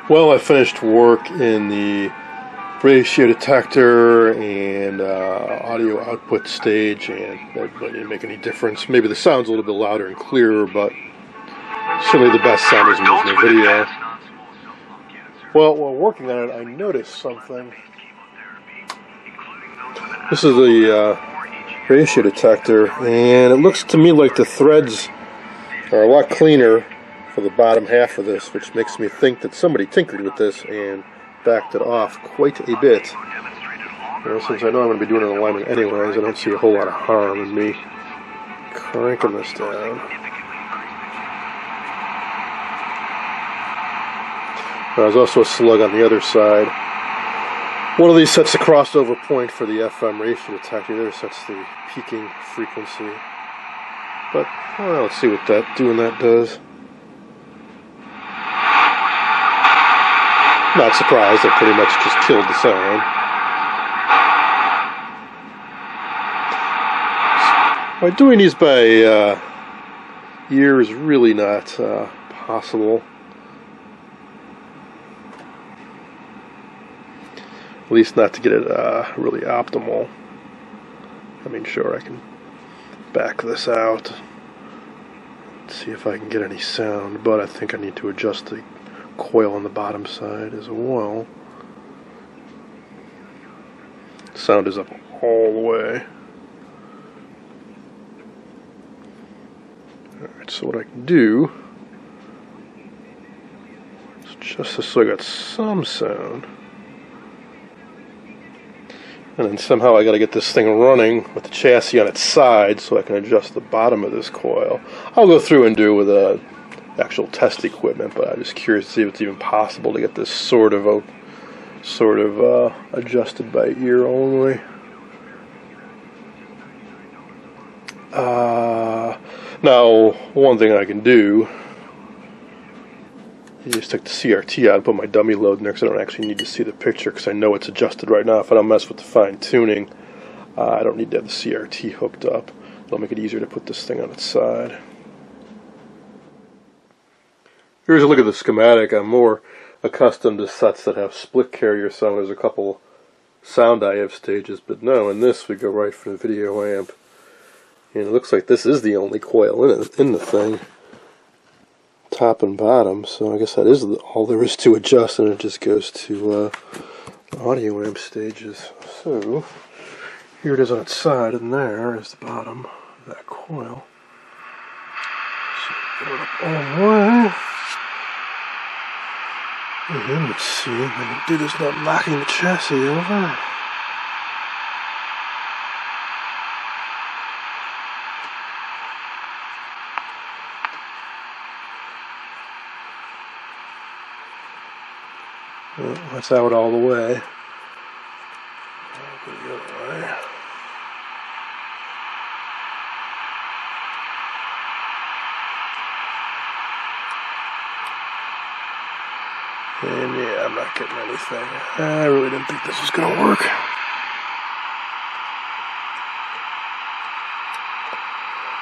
Well, I finished work in the ratio detector and audio output stage, and that didn't make any difference. Maybe the sound's a little bit louder and clearer, but certainly the best sound is in the video. Well, while working on it, I noticed something. This is the ratio detector, and it looks to me like the threads are a lot cleaner for the bottom half of this, which makes me think that somebody tinkered with this and backed it off quite a bit. Since I know I'm going to be doing an alignment anyways, I don't see a whole lot of harm in me cranking this down. There's also a slug on the other side. One of these sets the crossover point for the FM ratio detector, the other sets the peaking frequency. But, well, let's see what that does. Not surprised, I pretty much just killed the sound. By doing these by ear is really not possible. At least not to get it really optimal. I mean, sure, I can back this out. See if I can get any sound, but I think I need to adjust the coil on the bottom side as well. Sound is up all the way. Alright, so what I can do is adjust this so I got some sound. And then somehow I got to get this thing running with the chassis on its side so I can adjust the bottom of this coil. I'll go through and do with actual test equipment, but I'm just curious to see if it's even possible to get this sort of adjusted by ear only. Now, one thing I can do is just take the CRT out and put my dummy load in there, because I don't actually need to see the picture because I know it's adjusted right now. If I don't mess with the fine tuning, I don't need to have the CRT hooked up. It'll make it easier to put this thing on its side. Here's a look at the schematic. I'm more accustomed to sets that have split carrier sound. There's a couple sound IF stages, but no, in this we go right for the video amp. And it looks like this is the only coil in the thing, top and bottom, so I guess that is all there is to adjust, and it just goes to the audio amp stages. So, here it is on its side, and there is the bottom of that coil. So, put it up all the way. And let's see, if I can do this without knocking the chassis over. Well, that's out all the way. I'll go the other way. And yeah, I'm not getting anything. I really didn't think this was going to work.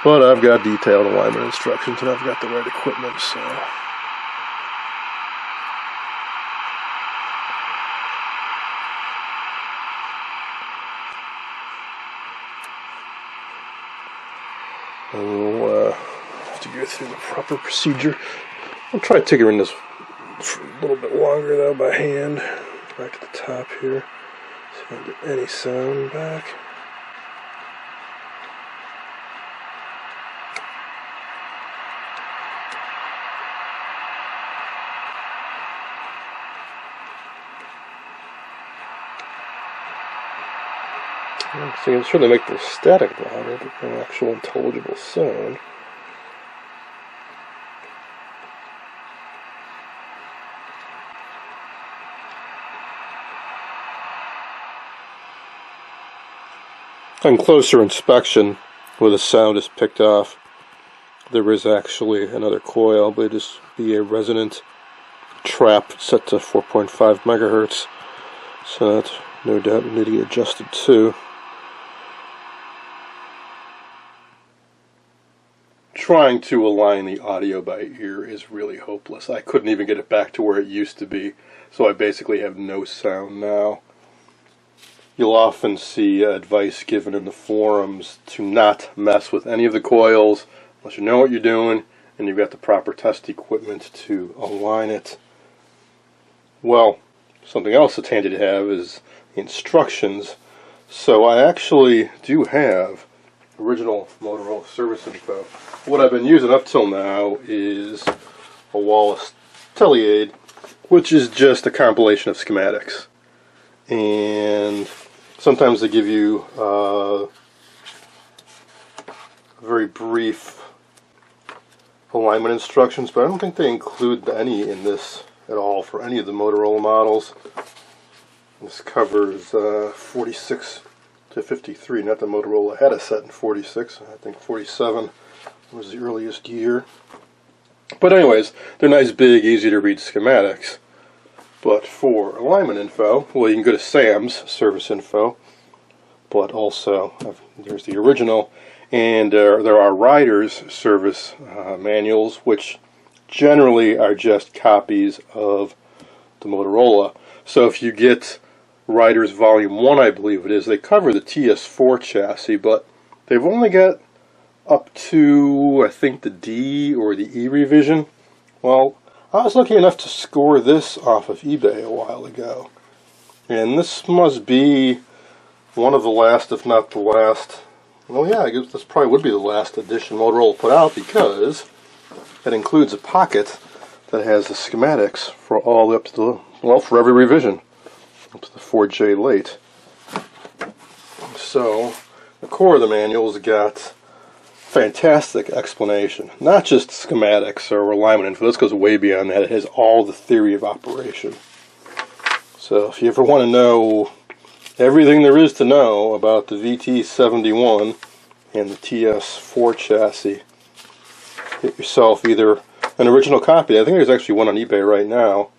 But I've got detailed alignment instructions and I've got the right equipment, so. We'll have to go through the proper procedure. I'll try tinkering this for a little bit longer though by hand. Back to the top here. See if I can get any sound back. So you can certainly make the static louder, but no actual intelligible sound. On closer inspection, where the sound is picked off, there is actually another coil, but it is be a resonant trap set to 4.5 megahertz. So that no doubt we need to get adjusted too. trying to align the audio by ear is really hopeless. I couldn't even get it back to where it used to be, so I basically have no sound now. You'll often see advice given in the forums to not mess with any of the coils unless you know what you're doing and you've got the proper test equipment to align it. Well, something else that's handy to have is the instructions. So I actually do have original Motorola service info. What I've been using up till now is a Wallace Teleaid, which is just a compilation of schematics. And sometimes they give you very brief alignment instructions, but I don't think they include any in this at all for any of the Motorola models. This covers 46 to 53, not that Motorola had a set in 46, I think 47 was the earliest year. But anyways, they're nice, big, easy to read schematics. But for alignment info, well, you can go to Sam's service info, but also there's the original, and there are Riders service manuals, which generally are just copies of the Motorola. So if you get Riders Volume 1, I believe it is, they cover the TS4 chassis, but they've only got up to, I think, the D or the E revision. Well, I was lucky enough to score this off of eBay a while ago, and this must be one of the last, if not the last, well, yeah, I guess this probably would be the last edition Motorola put out, because it includes a pocket that has the schematics for all the way up to the, well, for every revision, up to the 4J late. So the core of the manual's got fantastic explanation, not just schematics or alignment info. This goes way beyond that. It has all the theory of operation. So if you ever want to know everything there is to know about the VT-71 and the TS4 chassis, get yourself either an original copy, I think there's actually one on eBay right now,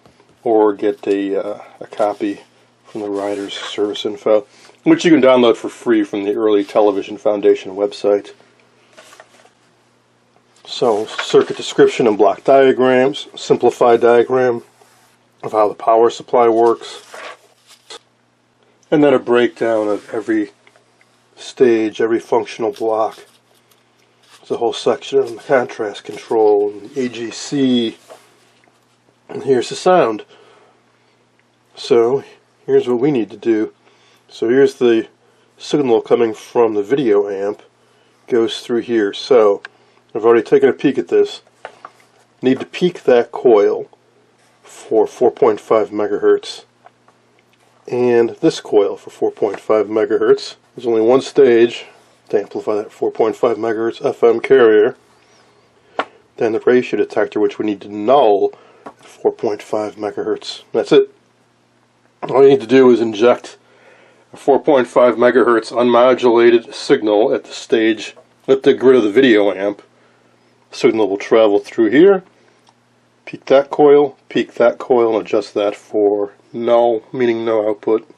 or get a copy from the Riders service info, which you can download for free from the Early Television Foundation website. So, circuit description and block diagrams, simplified diagram of how the power supply works, and then a breakdown of every stage, every functional block. There's a whole section on the contrast control, and the AGC, and here's the sound. So, here's what we need to do. So here's the signal coming from the video amp, goes through here. So, I've already taken a peek at this. Need to peak that coil for 4.5 megahertz. And this coil for 4.5 megahertz. There's only one stage to amplify that 4.5 megahertz FM carrier. Then the ratio detector, which we need to null at 4.5 megahertz. That's it. All you need to do is inject a 4.5 megahertz unmodulated signal at the stage, at the grid of the video amp. Signal will travel through here, peak that coil, and adjust that for null, meaning no output.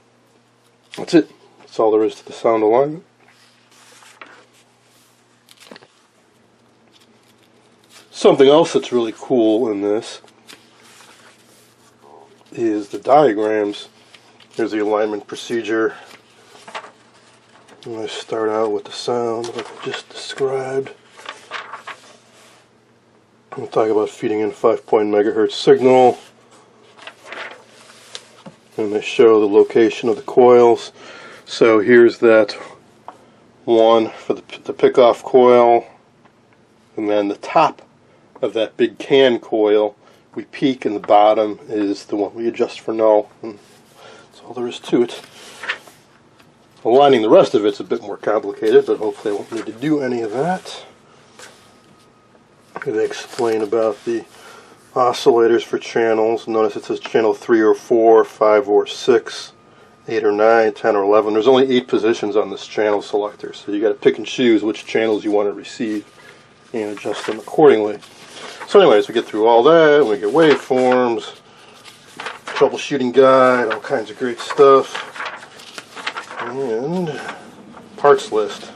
That's it. That's all there is to the sound alignment. Something else that's really cool in this is the diagrams. Here's the alignment procedure. I'm going to start out with the sound like I just described. We'll talk about feeding in 5 megahertz signal, and they show the location of the coils. So here's that one for the pick-off coil, and then the top of that big can coil we peak, and the bottom is the one we adjust for null. And that's all there is to it. Aligning the rest of it's a bit more complicated, but hopefully I won't need to do any of that. They explain about the oscillators for channels. Notice it says channel 3 or 4, 5 or 6, 8 or 9, 10 or 11. There's only 8 positions on this channel selector, so you got to pick and choose which channels you want to receive and adjust them accordingly. So anyways, we get through all that, and we get waveforms, troubleshooting guide, all kinds of great stuff, and parts list.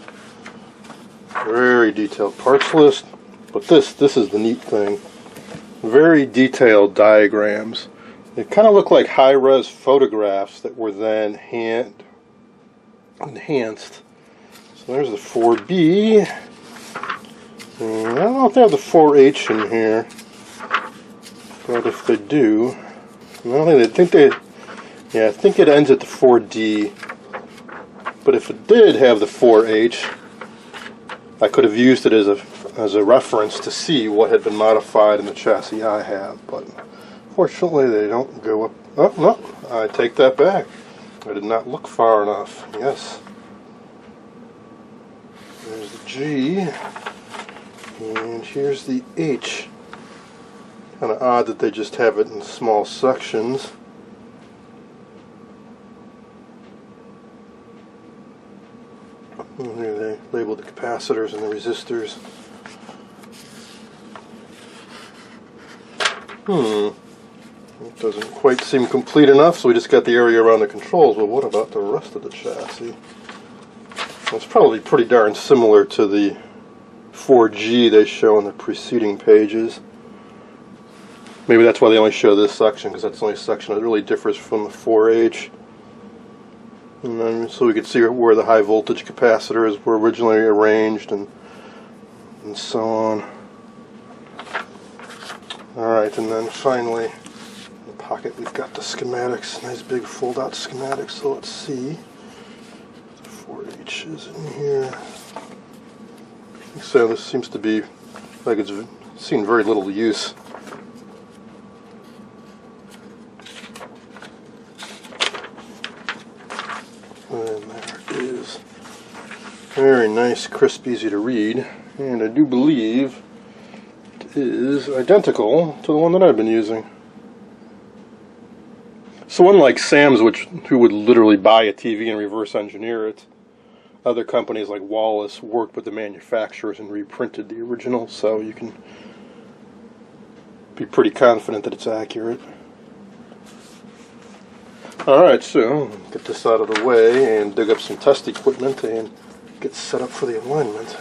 Very detailed parts list. But this is the neat thing. Very detailed diagrams. They kind of look like high-res photographs that were then hand enhanced. So there's the 4B. And I don't know if they have the 4H in here, but if they do, I think it ends at the 4D. But if it did have the 4H, I could have used it as a reference to see what had been modified in the chassis I have. But fortunately, they don't go up. Oh no, I take that back. I did not look far enough. Yes. There's the G, and here's the H. Kind of odd that they just have it in small sections. And here they labeled the capacitors and the resistors. It doesn't quite seem complete enough, so we just got the area around the controls. But what about the rest of the chassis? It's probably pretty darn similar to the 4G they show in the preceding pages. Maybe that's why they only show this section, because that's the only section that really differs from the 4H. And then, so we could see where the high voltage capacitors were originally arranged and so on. Alright, and then finally, in the pocket we've got the schematics, nice big fold out schematics, so let's see. The 4H is in here. So this seems to be like it's seen very little use. And there it is. Very nice, crisp, easy to read. And I do believe it is identical to the one that I've been using. So unlike Sam's, who would literally buy a TV and reverse engineer it, other companies like Wallace worked with the manufacturers and reprinted the original, so you can be pretty confident that it's accurate. Alright, so get this out of the way and dig up some test equipment and get set up for the alignment.